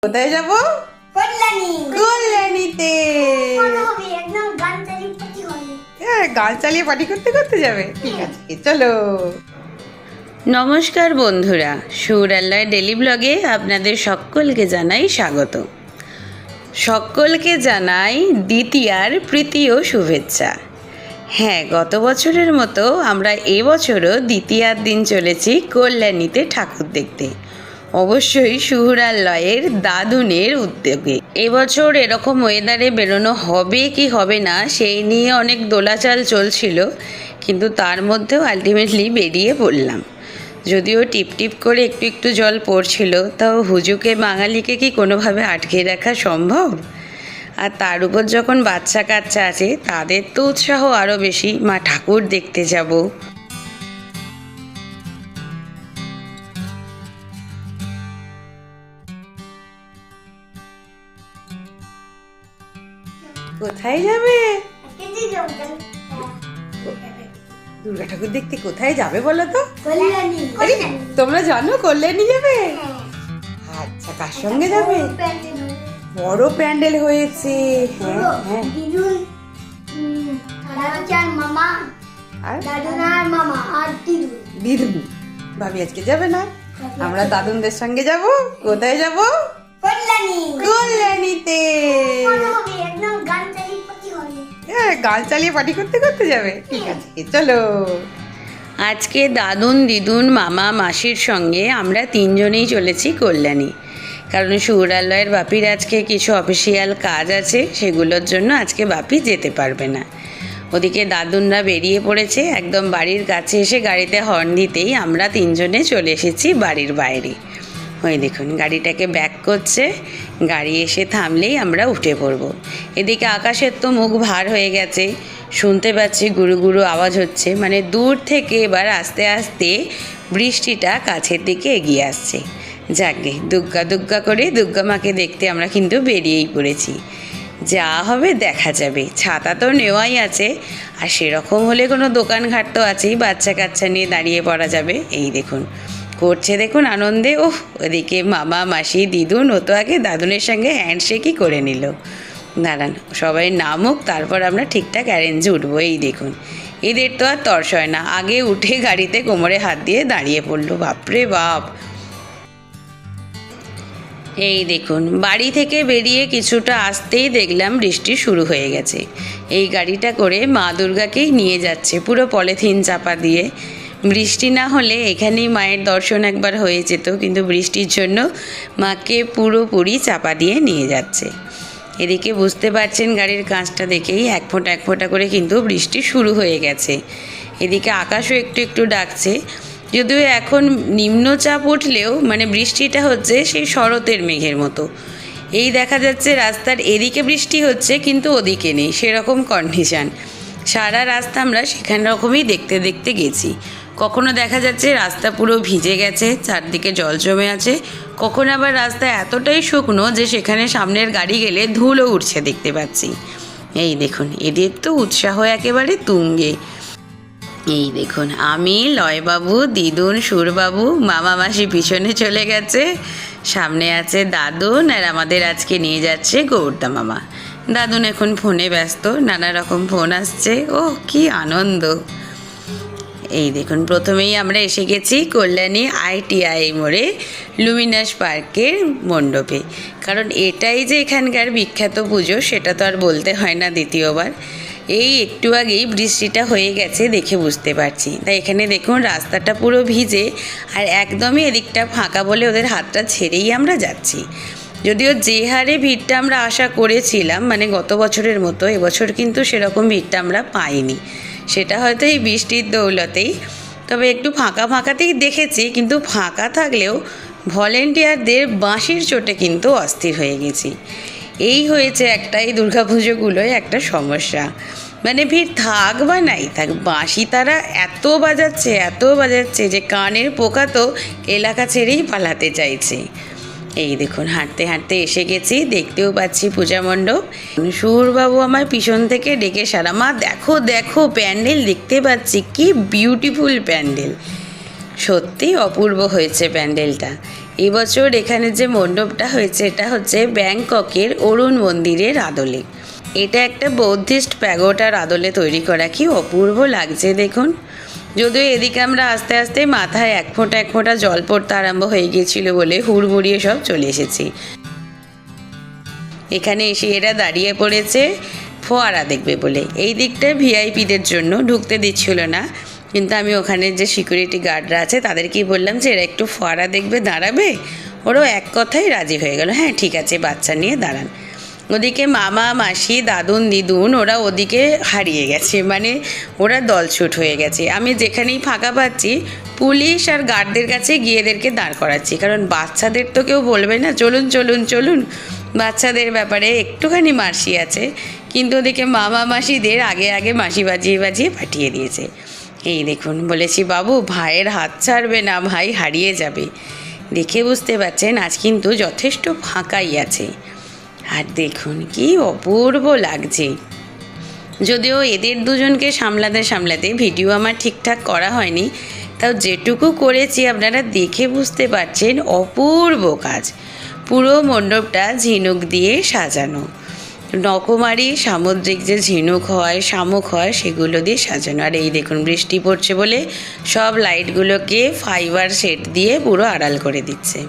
কোথায় যাবো? কল্যাণীতে। হ্যাঁ, গান চালিয়ে পার্টি করতে করতে যাবে। ঠিক আছে, চলো। নমস্কার বন্ধুরা, সুরাল্লার ডেলি ব্লগে আপনাদের সকলকে জানাই স্বাগত। সকলকে জানাই দ্বিতীয়ার প্রীতি ও শুভেচ্ছা। হ্যাঁ, গত বছরের মতো আমরা এবছরও দ্বিতীয়ার দিন চলেছি কল্যাণীতে ঠাকুর দেখতে, অবশ্যই সুরালয়ের দাদুনের উদ্যোগে। এবছর এরকম ওয়েদারে বেরোনো হবে কি হবে না সেই নিয়ে অনেক দোলাচাল চলছিল, কিন্তু তার মধ্যেও আলটিমেটলি বেরিয়ে পড়লাম। যদিও টিপ টিপ করে একটু একটু জল পড়ছিল, তাও হুজুকে বাঙালিকে কি কোনোভাবে আটকে রাখা সম্ভব? আর তার উপর যখন বাচ্চা কাচ্চা আছে, তাদের তো উৎসাহ আরও বেশি, মা ঠাকুর দেখতে যাব। কোথায় যাবে? দুর্গা ঠাকুর দেখতে কোথায় যাবে বলো তো? তোমরা জানো কল্যাণী যাবে? আচ্ছা, কার সঙ্গে যাবে? বড় প্যান্ডেল হয়েছে। হ্যাঁ হ্যাঁ, দিদুন ভাবি আজকে যাবে না, আমরা দাদুনদের সঙ্গে যাব। কোথায় যাব? কল্যাণীতে। হ্যাঁ, গান চালিয়ে পার্টি করতে করতে যাবে। ঠিক আছে, চলো। আজকে দাদুন, দিদুন, মামা, মাসির সঙ্গে আমরা তিনজনেই চলেছি কল্যাণী, কারণ সুরালয়ের বাপির আজকে কিছু অফিসিয়াল কাজ আছে, সেগুলোর জন্য আজকে বাপি যেতে পারবে না। ওদিকে দাদুনরা বেরিয়ে পড়েছে। একদম বাড়ির কাছে এসে গাড়িতে হর্ন দিতেই আমরা তিনজনে চলে এসেছি বাড়ির বাইরে। ওই দেখুন, গাড়িটাকে ব্যাক করছে, গাড়ি এসে থামলেই আমরা উঠে পড়ব। এদিকে আকাশের তো মুখ ভার হয়ে গেছে, শুনতে পাচ্ছি গুরু গুরু আওয়াজ হচ্ছে, মানে দূর থেকে এবার আস্তে আস্তে বৃষ্টিটা কাছের দিকে এগিয়ে আসছে। যাকে দুগ্গা দুগ্গা করে দুর্গা মাকে দেখতে আমরা কিন্তু বেরিয়েই পড়েছি। যা হবে দেখা যাবে, ছাতা তো নেওয়াই আছে, আর সেরকম হলে কোনো দোকানঘাট তো আছেই, বাচ্চা কাচ্চা নিয়ে দাঁড়িয়ে পড়া যাবে। এই দেখুন করছে, দেখুন আনন্দে। ওহ, ওদিকে মামা, মাসি, দিদুন, ও তো আগে দাদুনের সঙ্গে হ্যান্ডশেকই করে নিল। দাঁড়ান, সবাই নামুক, তারপর আমরা ঠিকঠাক অ্যারেঞ্জে উঠবো। এই দেখুন, এদের তো আর তর্স হয় না, আগে উঠে গাড়িতে কোমরে হাত দিয়ে দাঁড়িয়ে পড়লো। বাপরে বাপ! এই দেখুন, বাড়ি থেকে বেরিয়ে কিছুটা আসতেই দেখলাম বৃষ্টি শুরু হয়ে গেছে। এই গাড়িটা করে মা দুর্গাকেই নিয়ে যাচ্ছে পুরো পলিথিন চাপা দিয়ে। বৃষ্টি না হলে এখানেই মায়ের দর্শন একবার হয়ে যেত, কিন্তু বৃষ্টির জন্য মাকে পুরোপুরি চাপা দিয়ে নিয়ে যাচ্ছে। এদিকে বুঝতে পারছেন গাড়ির কাঁচটা দেখেই এক ফোঁটা করে কিন্তু বৃষ্টি শুরু হয়ে গেছে। এদিকে আকাশও একটু একটু ডাকছে, যদিও এখন নিম্নচাপ উঠলেও মানে বৃষ্টিটা হচ্ছে সেই শরতের মেঘের মতো। এই দেখা যাচ্ছে রাস্তার এদিকে বৃষ্টি হচ্ছে কিন্তু ওদিকে নেই, সেরকম কন্ডিশান। সারা রাস্তা আমরা সেখান রকমই দেখতে দেখতে গেছি। কখনো দেখা যাচ্ছে রাস্তা পুরো ভিজে গেছে, চারদিকে জল জমে আছে, কখনো আবার রাস্তা এতটাই শুকনো যে সেখানে সামনের গাড়ি গেলে ধুলো উঠছে দেখতে পাচ্ছি। এই দেখুন, এদের তো উৎসাহ একেবারে তুঙ্গে। এই দেখুন, আমি, লয়বাবু, দিদুন, সুরবাবু, মামা, মাসি পিছনে চলে গেছে, সামনে আছে দাদুন, আর আমাদের আজকে নিয়ে যাচ্ছে গৌরদা মামা। দাদুন এখন ফোনে ব্যস্ত, নানা রকম ফোন আসছে। ও কি আনন্দ! এই দেখুন, প্রথমেই আমরা এসে গেছি কল্যাণী ITI মোড়ে লুমিনাস পার্কের মণ্ডপে, কারণ এটাই যে এখানকার বিখ্যাত পুজো সেটা তো আর বলতে হয় না দ্বিতীয়বার। এই একটু আগেই বৃষ্টিটা হয়ে গেছে দেখে বুঝতে পারছি। তাই এখানে দেখুন রাস্তাটা পুরো ভিজে, আর একদমই এদিকটা ফাঁকা বলে ওদের হাতটা ছেড়েই আমরা যাচ্ছি। যদিও যে হারে ভিড়টা আমরা আশা করেছিলাম, মানে গত বছরের মতো, এবছর কিন্তু সেরকম ভিড়টা আমরা পাইনি। সেটা হয়তো এই বৃষ্টির দৌলতেই, তবে একটু ফাঁকা ফাঁকাতেই দেখেছি, কিন্তু ফাঁকা থাকলেও ভলেন্টিয়ারদের বাঁশির চোটে কিন্তু অস্থির হয়ে গেছি। এই হয়েছে একটা, এই দুর্গাপুজোগুলোয় একটা সমস্যা, মানে ভিড় থাক বা নাই থাক, বাঁশি তারা এত বাজাচ্ছে যে কানের পোকা তো এলাকা ছেড়েই পালাতে চাইছে। এই দেখুন, হাঁটতে হাঁটতে এসে গেছি, দেখতেও পাচ্ছি পূজা মণ্ডপ। সুরবাবু আমার পিছন থেকে ডেকে সারা, মা দেখো দেখো প্যান্ডেল দেখতে পাচ্ছি, কি বিউটিফুল প্যান্ডেল, সত্যি অপূর্ব হয়েছে প্যান্ডেলটা। এবছর এখানে যে মণ্ডপটা হয়েছে এটা হচ্ছে ব্যাংককের অরুণ মন্দিরের আদলে। এটা একটা বৌদ্ধিস্ট প্যাগোডার আদলে তৈরি করা, কি অপূর্ব লাগছে দেখুন। যদিও এদিকে আমরা আস্তে আস্তে মাথায় এক ফোঁটা জল পড়তে আরম্ভ হয়ে গিয়েছিল বলে হুড়মুড়িয়ে সব চলে এসেছি। এখানে এসে এরা দাঁড়িয়ে পড়েছে ফোয়ারা দেখবে বলে। এই দিকটায় ভিআইপিদের জন্য ঢুকতে দিচ্ছিল না, কিন্তু আমি ওখানে যে সিকিউরিটি গার্ডরা আছে তাদেরকেই বললাম যে এরা একটু ফোয়ারা দেখবে, দাঁড়াবে। ওরাও এক কথাই রাজি হয়ে গেল, হ্যাঁ ঠিক আছে বাচ্চা নিয়ে দাঁড়ান। ওদিকে মামা মাসি দাদুন দিদুন ওরা ওদিকে হারিয়ে গেছে, মানে ওরা দলছুট হয়ে গেছে। আমি যেখানেই ফাঁকা পাচ্ছি পুলিশ আর গার্ডদের কাছে গিয়ে এদেরকে দাঁড় করাচ্ছি, কারণ বাচ্চাদের তো কেউ বলবে না চলুন চলুন চলুন। বাচ্চাদের ব্যাপারে একটুখানি মাসি আছে, কিন্তু ওদিকে মামা মাসিদের আগে আগে মাসি বাজিয়ে বাজিয়ে পাঠিয়ে দিয়েছে। এই দেখুন, বলেছি বাবু ভাইয়ের হাত ছাড়বে না, ভাই হারিয়ে যাবে। দেখে বুঝতে পারছেন আজ কিন্তু যথেষ্ট ফাঁকাই আছে। আর দেখুন কি অপূর্ব লাগছে। যদিও এদের দুজনকে সামলাতে ভিডিও আমার ঠিকঠাক করা হয়নি, তাও যেটুকু করেছি আপনারা দেখে বুঝতে পারছেন অপূর্ব কাজ। পুরো মণ্ডপটা ঝিনুক দিয়ে সাজানো, রকমারি সামুদ্রিক যে ঝিনুক হয় শামুক হয় সেগুলো দিয়ে সাজানো। আর এই দেখুন বৃষ্টি পড়ছে বলে সব লাইটগুলোকে ফাইবার সেট দিয়ে পুরো আড়াল করে দিচ্ছে।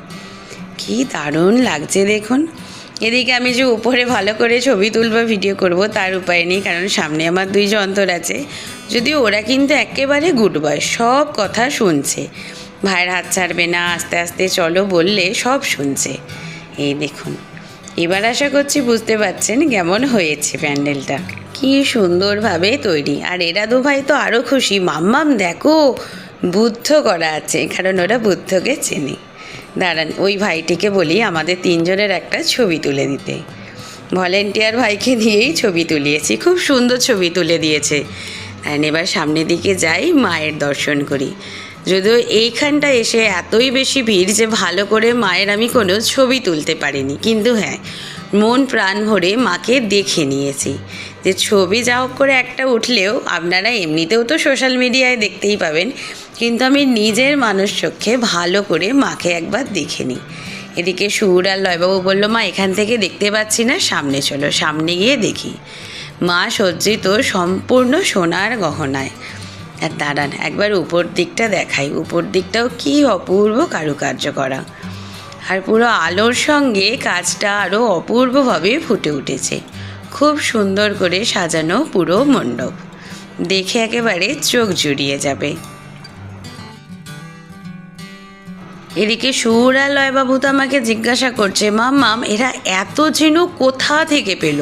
কি দারুণ লাগছে দেখুন। এদিকে আমি যে উপরে ভালো করে ছবি তুলব ভিডিও করব তার উপায় নেই, কারণ সামনে আমার 2 যন্ত্র আছে। যদিও ওরা কিন্তু একেবারে গুড বয়, সব কথা শুনছে। ভাইয়ের হাত ছাড়বে না, আস্তে আস্তে চলো বললে সব শুনছে। এই দেখুন, এবার আশা করছি বুঝতে পারছেন কেমন হয়েছে প্যান্ডেলটা, কি সুন্দরভাবে তৈরি। আর এরা 2 ভাই তো আরও খুশি, মাম্মাম দেখো বুদ্ধ করা আছে, কারণ ওরা বুদ্ধকে চেনে। দাঁড়ান ওই ভাইটিকে বলি আমাদের 3 জনের একটা ছবি তুলে দিতে। ভলেন্টিয়ার ভাইকে দিয়েই ছবি তুলিয়েছি, খুব সুন্দর ছবি তুলে দিয়েছে। আর এবার সামনের দিকে যাই, মায়ের দর্শন করি। যদিও এইখানটা এসে এতই বেশি ভিড় যে ভালো করে মায়ের আমি কোনো ছবি তুলতে পারিনি, কিন্তু হ্যাঁ মন প্রাণ ভরে মাকে দেখে নিয়েছি। যে ছবি যা হোক করে একটা উঠলেও আপনারা এমনিতেও তো সোশ্যাল মিডিয়ায় দেখতেই পাবেন, কিন্তু আমি নিজের মানুষ চোখে ভালো করে মাকে একবার দেখে নিই। এদিকে সুর আর লয়বাবু বললো মা এখান থেকে দেখতে পাচ্ছি না, সামনে চলো, সামনে গিয়ে দেখি। মা সজ্জিত সম্পূর্ণ সোনার গহনায়। আর দাঁড়ান একবার উপর দিকটা দেখাই, উপর দিকটাও কি অপূর্ব কারুকার্য করা। আর পুরো আলোর সঙ্গে কাজটা আরও অপূর্বভাবে ফুটে উঠেছে। খুব সুন্দর করে সাজানো পুরো মণ্ডপ, দেখে একেবারে চোখ জুড়িয়ে যাবে। এদিকে সুর আর লয়বাবু তো আমাকে জিজ্ঞাসা করছে মাম এরা এত ঝিনুক কোথা থেকে পেল,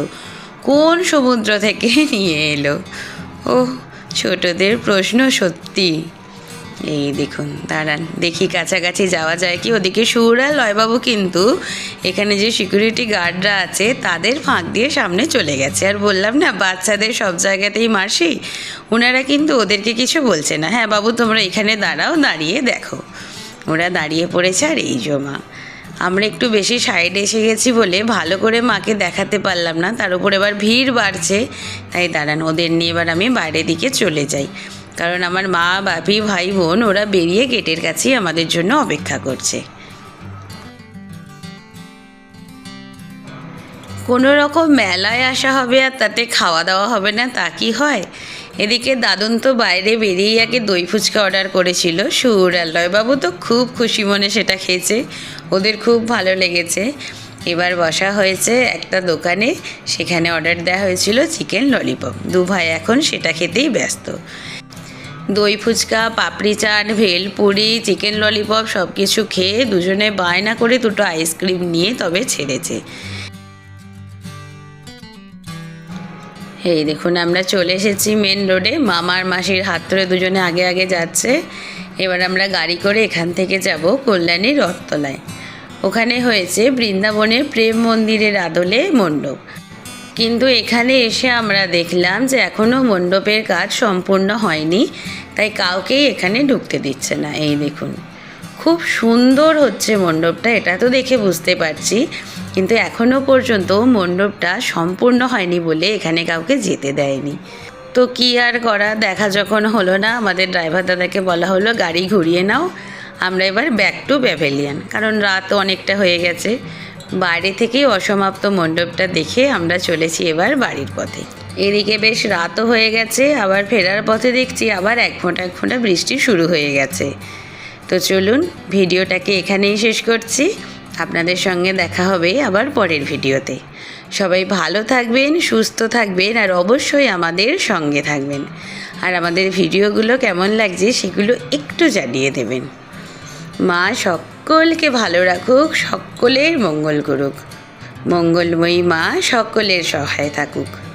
কোন সমুদ্র থেকে নিয়ে এলো। ও ছোটদের প্রশ্ন সত্যি। এই দেখুন, দাঁড়ান দেখি কাছাকাছি যাওয়া যায় কি। ওদিকে সুর আর লয়বাবু কিন্তু এখানে যে সিকিউরিটি গার্ডরা আছে তাদের ফাঁক দিয়ে সামনে চলে গেছে। আর বললাম না বাচ্চাদের সব জায়গাতেই মাসি, ওনারা কিন্তু ওদেরকে কিছু বলছে না। হ্যাঁ বাবু তোমরা এখানে দাঁড়াও, দাঁড়িয়ে দেখো। ওরা দাঁড়িয়ে পড়েছে। আর এই জমা আমরা একটু বেশি সাইডে এসে গেছি বলে ভালো করে মাকে দেখাতে পারলাম না, তার উপর এবার ভিড় বাড়ছে। তাই দাঁড়ান ওদের নিয়ে এবার আমি বাইরের দিকে চলে যাই, কারণ আমার মা বাপি ভাই বোন ওরা বেরিয়ে গেটের কাছেই আমাদের জন্য অপেক্ষা করছে। কোনো রকম মেলায় আসা হবে আর তাতে খাওয়া দাওয়া হবে না তা কি হয়। এদিকে দাদুন তো বাইরে বেরিয়েই আগে দই ফুচকা অর্ডার করেছিল, সুর আর লয়বাবু তো খুব খুশি মনে সেটা খেয়েছে, ওদের খুব ভালো লেগেছে। এবার বসা হয়েছে একটা দোকানে, সেখানে অর্ডার দেওয়া হয়েছিল চিকেন ললিপপ। 2 ভাই এখন সেটা খেতেই ব্যস্ত। দই ফুচকা, পাপড়ি চাট, ভেলপুরি, চিকেন ললিপপ সব কিছু খেয়ে দুজনে বায়না করে 2টো আইসক্রিম নিয়ে তবে ছেড়েছে। এই দেখুন আমরা চলে এসেছি মেন রোডে, মামার মাসির হাত ধরে দুজনে আগে আগে যাচ্ছে। এবার আমরা গাড়ি করে এখান থেকে যাব কল্যাণী রথতলায়। ওখানে হয়েছে বৃন্দাবনের প্রেম মন্দিরের আদলে মণ্ডপ, কিন্তু এখানে এসে আমরা দেখলাম যে এখনও মণ্ডপের কাজ সম্পূর্ণ হয়নি, তাই কাউকেই এখানে ঢুকতে দিচ্ছে না। এই দেখুন খুব সুন্দর হচ্ছে মণ্ডপটা, এটা তো দেখে বুঝতে পারছি, কিন্তু এখনও পর্যন্ত মণ্ডপটা সম্পূর্ণ হয়নি বলে এখানে কাউকে যেতে দেয়নি। তো কি আর করা, দেখা যখন হলো না আমাদের ড্রাইভার দাদাকে বলা হলো গাড়ি ঘুরিয়ে নাও, আমরা এবার ব্যাক টু প্যাভিলিয়ন, কারণ রাত অনেকটা হয়ে গেছে। বাইরে থেকেই অসমাপ্ত মণ্ডপটা দেখে আমরা চলেছি এবার বাড়ির পথে। এদিকে বেশ রাতও হয়ে গেছে, আবার ফেরার পথে দেখছি আবার এক ফোঁটা বৃষ্টি শুরু হয়ে গেছে। তো চলুন ভিডিওটাকে এখানেই শেষ করছি। আপনাদের সঙ্গে দেখা হবে আবার পরের ভিডিওতে। সবাই ভালো থাকবেন, সুস্থ থাকবেন, আর অবশ্যই আমাদের সঙ্গে থাকবেন। আর আমাদের ভিডিওগুলো কেমন লাগছে সেগুলো একটু জানিয়ে দেবেন। মা সকলকে ভালো রাখুক, সকলের মঙ্গল করুক। মঙ্গলময়ী মা সকলের সহায় থাকুক।